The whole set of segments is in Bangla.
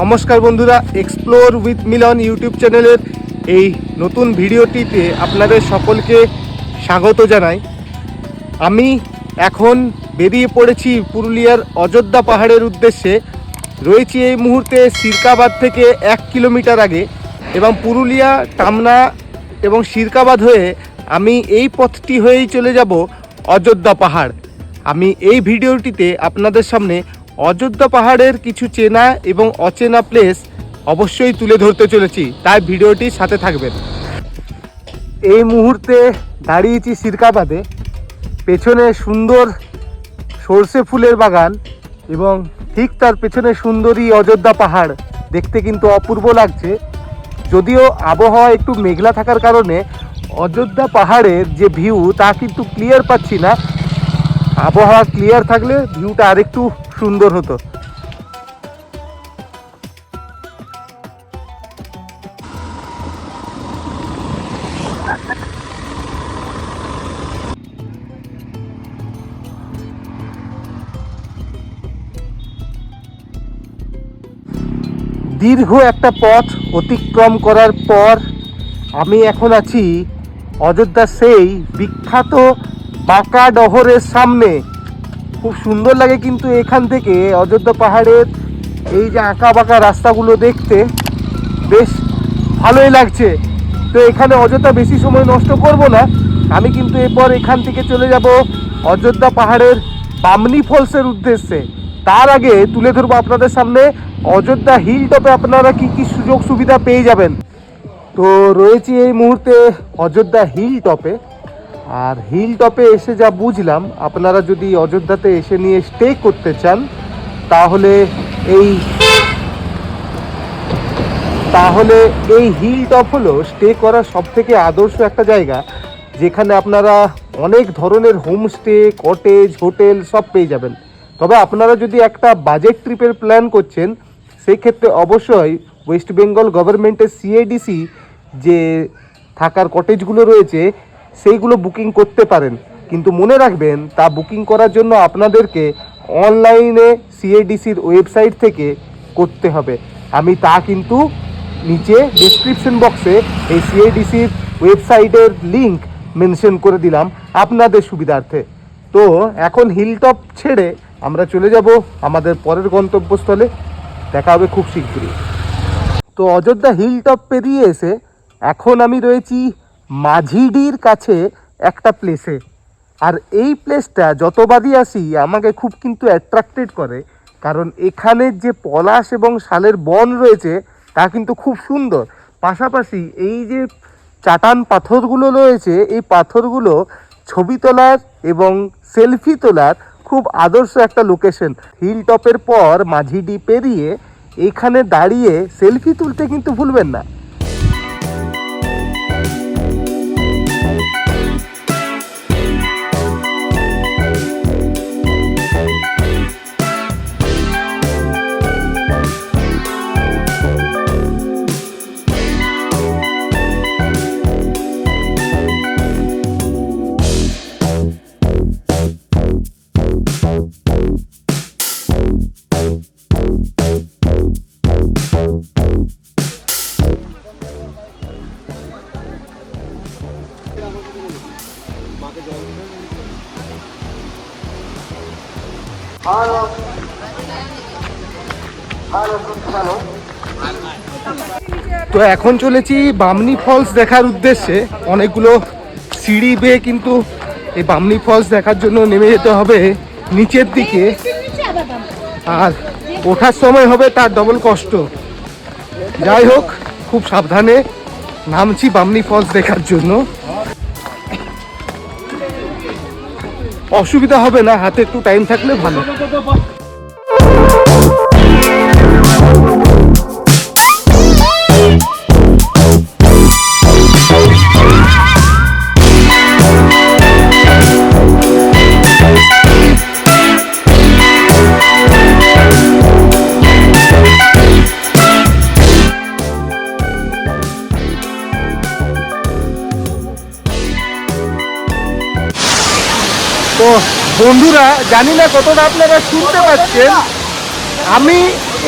নমস্কার বন্ধুরা, এক্সপ্লোর উইথ মিলন ইউটিউব চ্যানেলের এই নতুন ভিডিওটিতে আপনাদের সকলকে স্বাগত জানাই। আমি এখন বেরিয়ে পড়েছি পুরুলিয়ার অযোধ্যা পাহাড়ের উদ্দেশ্যে। রয়েছি এই মুহূর্তে সিরকাবাদ থেকে 1 কিলোমিটার আগে, এবং পুরুলিয়া, টামনা এবং সিরকাবাদ হয়ে আমি এই পথটি হয়েই চলে যাব অযোধ্যা পাহাড়। আমি এই ভিডিওটিতে আপনাদের সামনে অযোধ্যা পাহাড়ের কিছু চেনা এবং অচেনা প্লেস অবশ্যই তুলে ধরতে চলেছি, তাই ভিডিওটির সাথে থাকবেন। এই মুহূর্তে দাঁড়িয়েছি সিরকাবাদে। পেছনে সুন্দর সর্ষে ফুলের বাগান এবং ঠিক তার পেছনে সুন্দরী অযোধ্যা পাহাড়। দেখতে কিন্তু অপূর্ব লাগছে, যদিও আবহাওয়া একটু মেঘলা থাকার কারণে অযোধ্যা পাহাড়ের যে ভিউ তা কিন্তু ক্লিয়ার পাচ্ছি না। আবহাওয়া ক্লিয়ার থাকলে ভিউটা আরেকটু সুন্দর হতো। দীর্ঘ একটা পথ অতিক্রম করার পর আমি এখন আছি অযোধ্যা সেই বিখ্যাত বাঁকা ডহরের সামনে। খুব সুন্দর লাগে কিন্তু এখান থেকে অযোধ্যা পাহাড়ের এই যে আঁকা বাঁকা রাস্তাগুলো দেখতে বেশ ভালোই লাগছে। তো এখানে অযথা বেশি সময় নষ্ট করব না, আমি কিন্তু এরপর এখান থেকে চলে যাব অযোধ্যা পাহাড়ের বামনি ফলসের উদ্দেশ্যে। তার আগে তুলে ধরবো আপনাদের সামনে অযোধ্যা হিল টপে আপনারা কি কি সুযোগ সুবিধা পেয়ে যাবেন। তো রয়েছি এই মুহূর্তে অযোধ্যা হিল টপে। আর হিল টপে এসে যা বুঝলাম, আপনারা যদি অযোধ্যাতে এসে নিয়ে স্টে করতে চান তাহলে এই হিল টপ হলো স্টে করার সবথেকে আদর্শ একটা জায়গা, যেখানে আপনারা অনেক ধরনের হোমস্টে, কটেজ, হোটেল সব পেয়ে যাবেন। তবে আপনারা যদি একটা বাজেট ট্রিপের প্ল্যান করছেন, সেই ক্ষেত্রে অবশ্যই ওয়েস্ট বেঙ্গল গভর্নমেন্টের সিএডিসি যে থাকার কটেজগুলো রয়েছে সেইগুলো বুকিং করতে পারেন। কিন্তু মনে রাখবেন, তা বুকিং করার জন্য আপনাদেরকে অনলাইনে সিএডিসির ওয়েবসাইট থেকে করতে হবে। আমি তা কিন্তু নিচে ডেসক্রিপশন বক্সে এই সিএডিসির ওয়েবসাইটের লিঙ্ক মেনশন করে দিলাম আপনাদের সুবিধার্থে। তো এখন হিলটপ ছেড়ে আমরা চলে যাব আমাদের পরের গন্তব্যস্থলে। দেখা হবে খুব শীঘ্রই। তো অযোধ্যা হিলটপ পেরিয়ে এসে এখন আমি রয়েছি মাঝিডির কাছে একটা প্লেসে। আর এই প্লেসটা যতবারই আসি আমাকে খুব কিন্তু অ্যাট্রাক্টেড করে, কারণ এখানের যে পলাশ এবং শালের বন রয়েছে তা কিন্তু খুব সুন্দর। পাশাপাশি এই যে চাটান পাথরগুলো রয়েছে, এই পাথরগুলো ছবি তোলার এবং সেলফি তোলার খুব আদর্শ একটা লোকেশন। হিল টপের পর মাঝিডি পেরিয়ে এখানে দাঁড়িয়ে সেলফি তুলতে কিন্তু ভুলবেন না। তো এখন চলেছি বামনি ফলস দেখার উদ্দেশ্যে। অনেকগুলো সিঁড়ি বেয়ে কিন্তু এই বামনি ফলস দেখার জন্য নেমে যেতে হবে নিচের দিকে, আর ওঠার সময় হবে তার ডবল কষ্ট। যাই হোক, খুব সাবধানে নামছি বামনি ফলস দেখার জন্য। অসুবিধা হবে না, হাতে একটু টাইম থাকলে ভালো। তো বন্ধুরা, জানি না কতটা আপনারা শুনতে পাচ্ছেন, আমি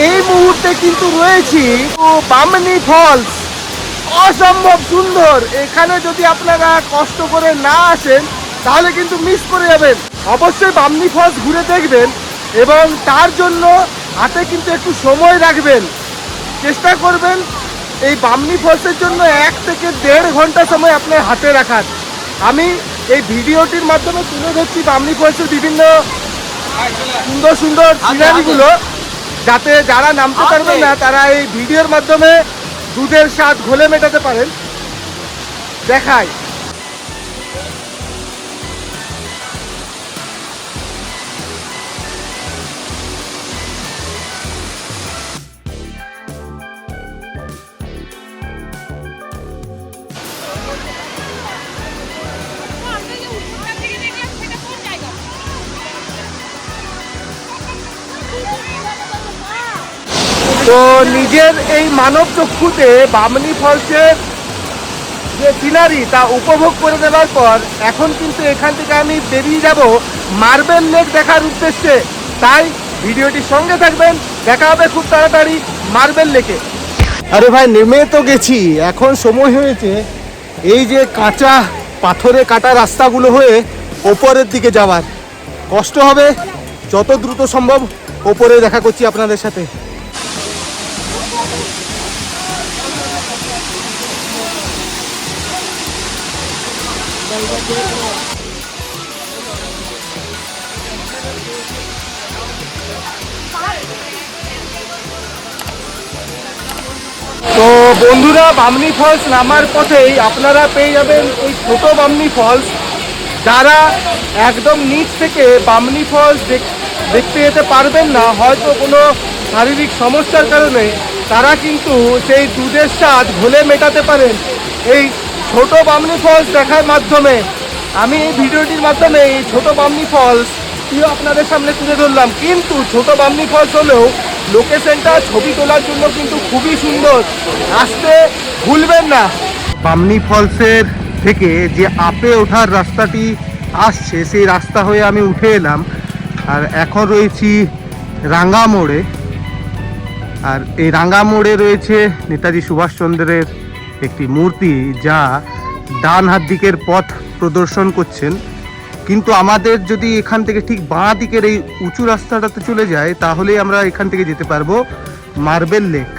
এই মুহূর্তে কিন্তু রয়েছি বামনি ফলস। অসম্ভব সুন্দর। এখানে যদি আপনারা কষ্ট করে না আসেন তাহলে কিন্তু মিস করে যাবেন। অবশ্যই বামনি ফলস ঘুরে দেখবেন এবং তার জন্য হাতে কিন্তু একটু সময় রাখবেন। চেষ্টা করবেন এই বামনি ফলসের জন্য 1 থেকে 1.5 ঘন্টা সময় আপনার হাতে রাখার। আমি এই ভিডিওটির মাধ্যমে তুলে ধরছি বামনি ফলসের বিভিন্ন সুন্দর সুন্দর সিনারিগুলো, যাতে যারা নামতে পারবেন না তারা এই ভিডিওর মাধ্যমে দুধের স্বাদ ঘোলে মেটাতে পারেন। দেখায় তো নিজের এই মানব চক্ষুতে বামনি ফলসের যে সিনারি তা উপভোগ করে দেওয়ার পর এখন কিন্তু এখান থেকে আমি বেরিয়ে যাব মার্বেল লেক দেখার উদ্দেশ্যে। তাই ভিডিওটির সঙ্গে থাকবেন, দেখা হবে খুব তাড়াতাড়ি মার্বেল লেকে। আরে ভাই নেমে তো গেছি, এখন সময় হয়েছে এই যে কাঁচা পাথরে কাটা রাস্তাগুলো হয়ে ওপরের দিকে যাওয়ার। কষ্ট হবে, যত দ্রুত সম্ভব ওপরে দেখা করছি আপনাদের সাথে। তো বন্ধুরা, বামনি ফলস নামার পথেই আপনারা পেয়ে যাবেন এই ছোট বামনি ফলস। যারা একদম নিচ থেকে বামনি ফলস দেখতে যেতে পারবেন না, হয়তো কোনো শারীরিক সমস্যার কারণে, তারা কিন্তু সেই দুধের স্বাদ ঘোলে মেটাতে পারেন এই ছোট বামনি ফলস দেখার মাধ্যমে। আমি এই ভিডিওটির মাধ্যমে এই ছোট বামনি ফলস আপনাদের সামনে তুলে ধরলাম, কিন্তু ছোট বামনি ফলস হলেও লোকেশনটা ছবি তোলার জন্য কিন্তু খুবই সুন্দর। আসতে ভুলবেন না। বামনি ফলসের থেকে যে আপে ওঠার রাস্তাটি আসছে সেই রাস্তা হয়ে আমি উঠে এলাম, আর এখন রয়েছি রাঙ্গা মোড়ে। আর এই রাঙ্গা মোড়ে রয়েছে নেতাজি সুভাষচন্দ্রের একটি মূর্তি, যা ডান হাত দিকের পথ প্রদর্শন করছেন। কিন্তু আমাদের যদি এখান থেকে ঠিক বাঁ দিকের এই উঁচু রাস্তাটাতে চলে যায়, তাহলে আমরা এখান থেকে যেতে পারবো মার্বেল লেক।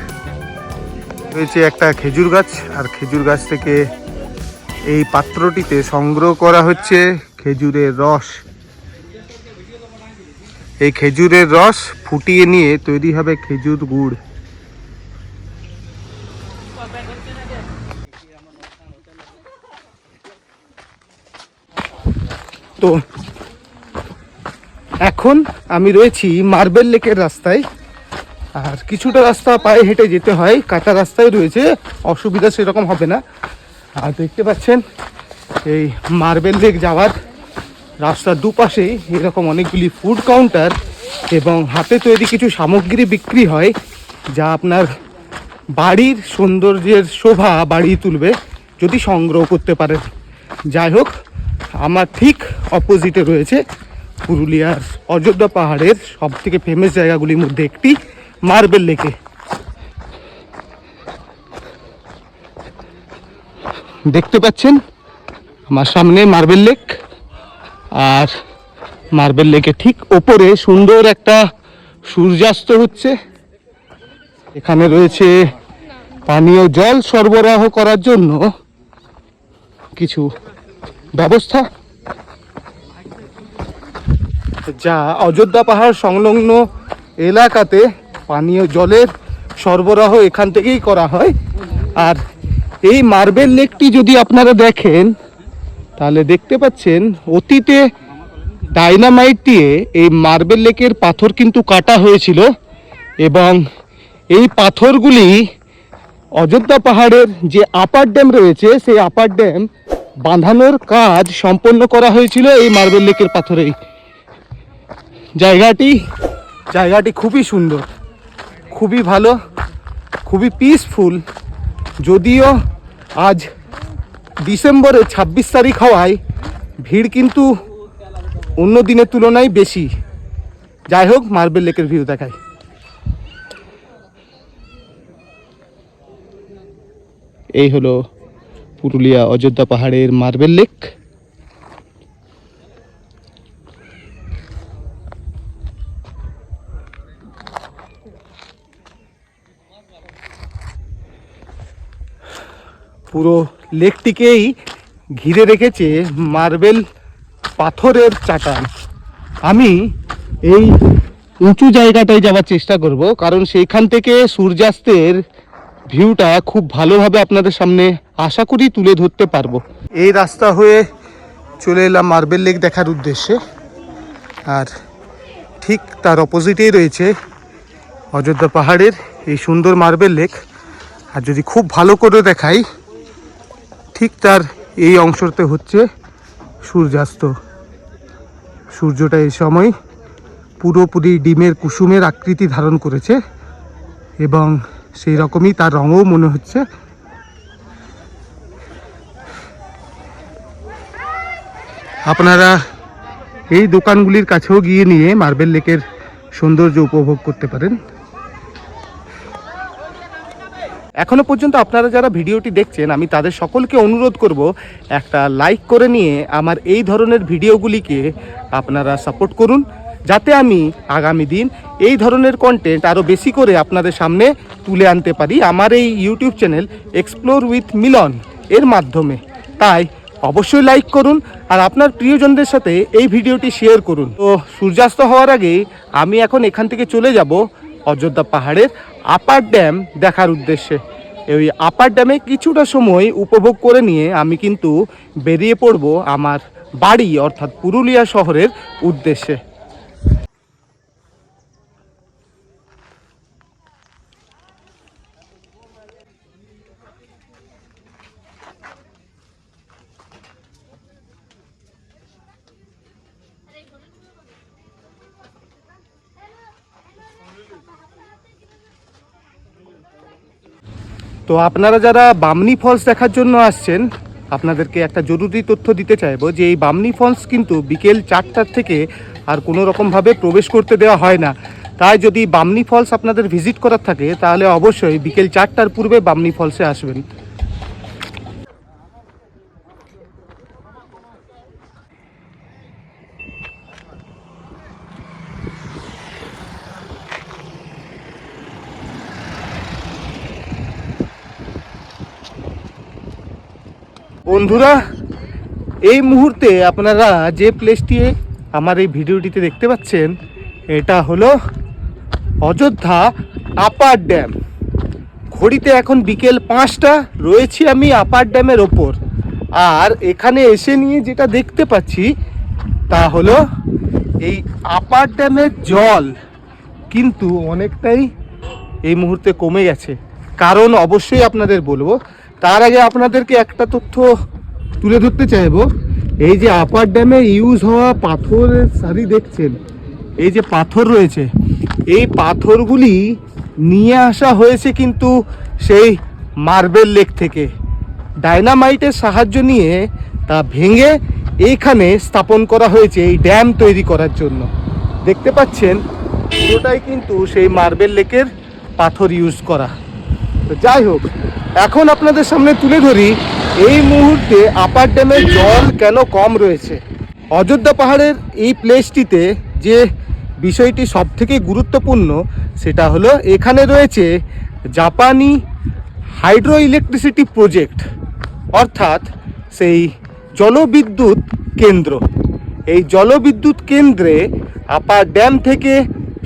রয়েছে একটা খেজুর গাছ, আর খেজুর গাছ থেকে এই পাত্রটিতে সংগ্রহ করা হচ্ছে খেজুরের রস। এই খেজুরের রস ফুটিয়ে নিয়ে তৈরি হবে খেজুর গুড়। তো এখন আমি রয়েছি মার্বেল লেকের রাস্তায়, আর কিছুটা রাস্তা পায়ে হেঁটে যেতে হয়, কাঁচা রাস্তায় রয়েছে, অসুবিধা সেরকম হবে না। আর দেখতে পাচ্ছেন এই মার্বেল লেক যাওয়ার রাস্তার দুপাশেই এরকম অনেকগুলি ফুড কাউন্টার এবং হাতে তৈরি কিছু সামগ্রী বিক্রি হয়, যা আপনার বাড়ির সৌন্দর্যের শোভা বাড়িয়ে তুলবে যদি সংগ্রহ করতে পারেন। যাই হোক, আমার ঠিক অপোজিটে রয়েছে পুরুলিয়ার অযোধ্যা পাহাড়ের সবথেকে ফেমাস জায়গাগুলির মধ্যে একটি মার্বেল লেকে। দেখতে পাচ্ছেন আমার সামনে মার্বেল লেক, আর মার্বেল লেকের ঠিক ওপরে সুন্দর একটা সূর্যাস্ত হচ্ছে। এখানে রয়েছে পানীয় জল সরবরাহ করার জন্য কিছু ব্যবস্থা, যা অযোধ্যা পাহাড় সংলগ্ন এলাকাতে পানীয় জলের সরবরাহ এখান থেকেই করা হয়। আর এই মার্বেল লেকটি যদি আপনারা দেখেন তাহলে দেখতে পাচ্ছেন অতীতে ডাইনামাইট দিয়ে এই মার্বেল লেকের পাথর কিন্তু কাটা হয়েছিল, এবং এই পাথরগুলি অযোধ্যা পাহাড়ের যে আপার ড্যাম রয়েছে সেই আপার ড্যাম বাঁধানোর কাজ সম্পন্ন করা হয়েছিল এই মার্বেল লেকের পাথরেই। জায়গাটি খুবই সুন্দর, খুবই ভালো, খুবই পিসফুল। যদিও আজ ডিসেম্বরের 26 তারিখ হওয়ায় ভিড় কিন্তু অন্য দিনের তুলনায় বেশি। যাই হোক, মার্বেল লেকের ভিউ দেখায়। এই হলো পুরুলিয়া অযোধ্যা পাহাড়ের মার্বেল লেক। পুরো লেকটিকেই ঘিরে রেখেছে মার্বেল পাথরের চাটান। আমি এই উঁচু জায়গাটায় যাওয়ার চেষ্টা করব, কারণ সেইখান থেকে সূর্যাস্তের ভিউটা খুব ভালোভাবে আপনাদের সামনে আশা করি তুলে ধরতে পারবো। এই রাস্তা হয়ে চলে এলাম মার্বেল লেক দেখার উদ্দেশ্যে, আর ঠিক তার অপোজিটেই রয়েছে অযোধ্যা পাহাড়ের এই সুন্দর মার্বেল লেক। আর যদি খুব ভালো করে দেখাই, ঠিক তার এই অংশতে হচ্ছে সূর্যাস্ত। সূর্যটা এই সময় পুরোপুরি ডিমের কুসুমের আকৃতি ধারণ করেছে এবং সেই রকমই তার রঙও মনে হচ্ছে। আপনারা এই দোকানগুলির কাছেও গিয়ে নিয়ে মার্বেল লেকের সৌন্দর্য উপভোগ করতে পারেন। এখনো পর্যন্ত আপনারা যারা ভিডিওটি দেখছেন, আমি তাদের সকলকে অনুরোধ করব একটা লাইক করে নিয়ে আমার এই ধরনের ভিডিওগুলিকে আপনারা সাপোর্ট করুন, যাতে আমি আগামী দিন এই ধরনের কন্টেন্ট আরও বেশি করে আপনাদের সামনে তুলে আনতে পারি আমার এই ইউটিউব চ্যানেল এক্সপ্লোর উইথ মিলন এর মাধ্যমে। তাই অবশ্যই লাইক করুন আর আপনার প্রিয়জনদের সাথে এই ভিডিওটি শেয়ার করুন। তো সূর্যাস্ত হওয়ার আগে আমি এখন এখান থেকে চলে যাব অযোধ্যা পাহাড়ের আপার ড্যাম দেখার উদ্দেশ্যে। ওই আপার ড্যামে কিছুটা সময় উপভোগ করে নিয়ে আমি কিন্তু বেরিয়ে পড়ব আমার বাড়ি অর্থাৎ পুরুলিয়া শহরের উদ্দেশ্যে। তো আপনারা যারা বামনি ফলস দেখার জন্য আসছেন, আপনাদেরকে একটা জরুরি তথ্য দিতে চাইবো যে এই বামনি ফলস কিন্তু বিকেল 4টার থেকে আর কোনো রকমভাবে প্রবেশ করতে দেওয়া হয় না। তাই যদি বামনি ফলস আপনাদের ভিজিট করার থাকে তাহলে অবশ্যই বিকেল 4টার পূর্বে বামনি ফলসে আসবেন। বন্ধুরা, এই মুহূর্তে আপনারা যে প্লেসটি আমার এই ভিডিওটিতে দেখতে পাচ্ছেন, এটা হলো অযোধ্যা আপার ড্যাম। ঘড়িতে এখন বিকেল 5টা, রয়েছি আমি আপার ড্যামের ওপর। আর এখানে এসে নিয়ে যেটা দেখতে পাচ্ছি তা হলো এই আপার ড্যামের জল কিন্তু অনেকটাই এই মুহূর্তে কমে গেছে। কারণ অবশ্যই আপনাদের বলবো, তার আগে আপনাদেরকে একটা তথ্য তুলে ধরতে চাইবো। এই যে আপার ড্যামে ইউজ হওয়া পাথরের সারি দেখছেন, এই যে পাথর রয়েছে, এই পাথরগুলি নিয়ে আসা হয়েছে কিন্তু সেই মার্বেল লেক থেকে। ডায়নামাইটের সাহায্য নিয়ে তা ভেঙে এইখানে স্থাপন করা হয়েছে এই ড্যাম তৈরি করার জন্য। দেখতে পাচ্ছেন পুরোটাই কিন্তু সেই মার্বেল লেকের পাথর ইউজ করা। তো যাই হোক, এখন আপনাদের সামনে তুলে ধরি এই মুহূর্তে আপার ড্যামের জল কেন কম রয়েছে। অযোধ্যা পাহাড়ের এই প্লেসটিতে যে বিষয়টি সবথেকে গুরুত্বপূর্ণ সেটা হলো এখানে রয়েছে জাপানি হাইড্রো ইলেকট্রিসিটি প্রজেক্ট, অর্থাৎ সেই জলবিদ্যুৎ কেন্দ্র। এই জলবিদ্যুৎ কেন্দ্রে আপার ড্যাম থেকে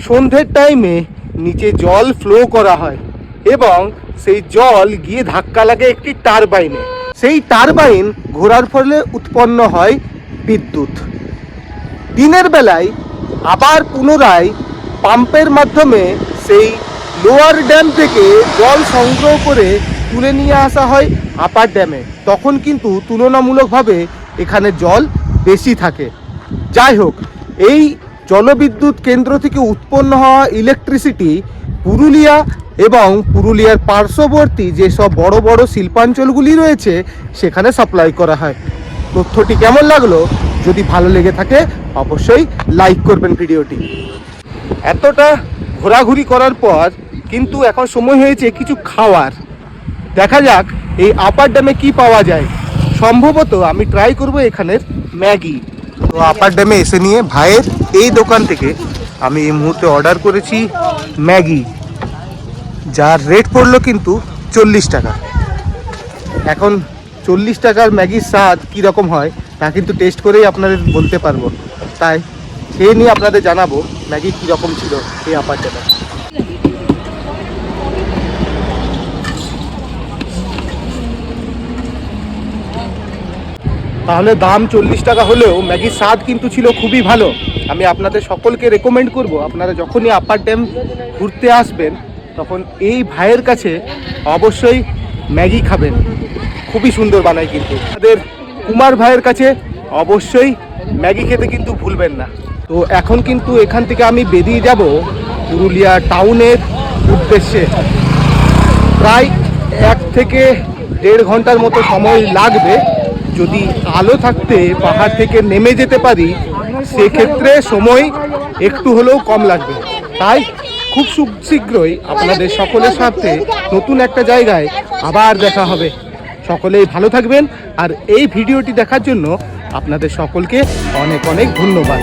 সন্ধ্যের টাইমে নিচে জল ফ্লো করা হয় এবং সেই জল গিয়ে ধাক্কা লাগে একটি টারবাইনে। সেই টারবাইন ঘোরার ফলে উৎপন্ন হয় বিদ্যুৎ। দিনের বেলায় আবার পুনরায় পাম্পের মাধ্যমে সেই লোয়ার ড্যাম থেকে জল সংগ্রহ করে তুলে নিয়ে আসা হয় আপার ড্যামে। তখন কিন্তু তুলনামূলকভাবে এখানে জল বেশি থাকে। যাই হোক, এই জলবিদ্যুৎ কেন্দ্র থেকে উৎপন্ন হওয়া ইলেকট্রিসিটি পুরুলিয়া এবং পুরুলিয়ার পার্শ্ববর্তী যেসব বড় বড় শিল্পাঞ্চলগুলি রয়েছে সেখানে সাপ্লাই করা হয়। তথ্যটি কেমন লাগলো? যদি ভালো লেগে থাকে অবশ্যই লাইক করবেন ভিডিওটি। এতটা ঘোরাঘুরি করার পর কিন্তু এখন সময় হয়েছে কিছু খাওয়ার। দেখা যাক এই আপার ড্যামে কি পাওয়া যায়। সম্ভবত আমি ট্রাই করব এখানের ম্যাগি। তো আপার ড্যামে এসে নিয়ে ভাইয়ের এই দোকান থেকে আমি এই মুহূর্তে অর্ডার করেছি ম্যাগি, যার রেট পড়লো কিন্তু 40 টাকা। এখন 40 টাকার ম্যাগির স্বাদ কীরকম হয় তা কিন্তু টেস্ট করেই আপনাদের বলতে পারবো, তাই খেয়ে নিয়ে আপনাদের জানাবো ম্যাগি কীরকম ছিল এই আপার ড্যামে। তাহলে দাম 40 টাকা হলেও ম্যাগির স্বাদ কিন্তু ছিল খুবই ভালো। আমি আপনাদের সকলকে রেকমেন্ড করব, আপনারা যখনই আপার ড্যাম ঘুরতে আসবেন তখন এই ভাইয়ের কাছে অবশ্যই ম্যাগি খাবেন, খুবই সুন্দর বানায়। কিন্তু আমাদের কুমার ভাইয়ের কাছে অবশ্যই ম্যাগি খেতে কিন্তু ভুলবেন না। তো এখন কিন্তু এখান থেকে আমি বেরিয়ে যাব পুরুলিয়া টাউনের উদ্দেশ্যে। প্রায় 1 থেকে 1.5 ঘন্টার মতো সময় লাগবে। যদি আলো থাকতে পাহাড় থেকে নেমে যেতে পারি সেক্ষেত্রে সময় একটু হলেও কম লাগবে। তাই খুব শীঘ্রই আপনাদের সকলের সাথে নতুন একটা জায়গায় আবার দেখা হবে। সকলেই ভালো থাকবেন, আর এই ভিডিওটি দেখার জন্য আপনাদের সকলকে অনেক অনেক ধন্যবাদ।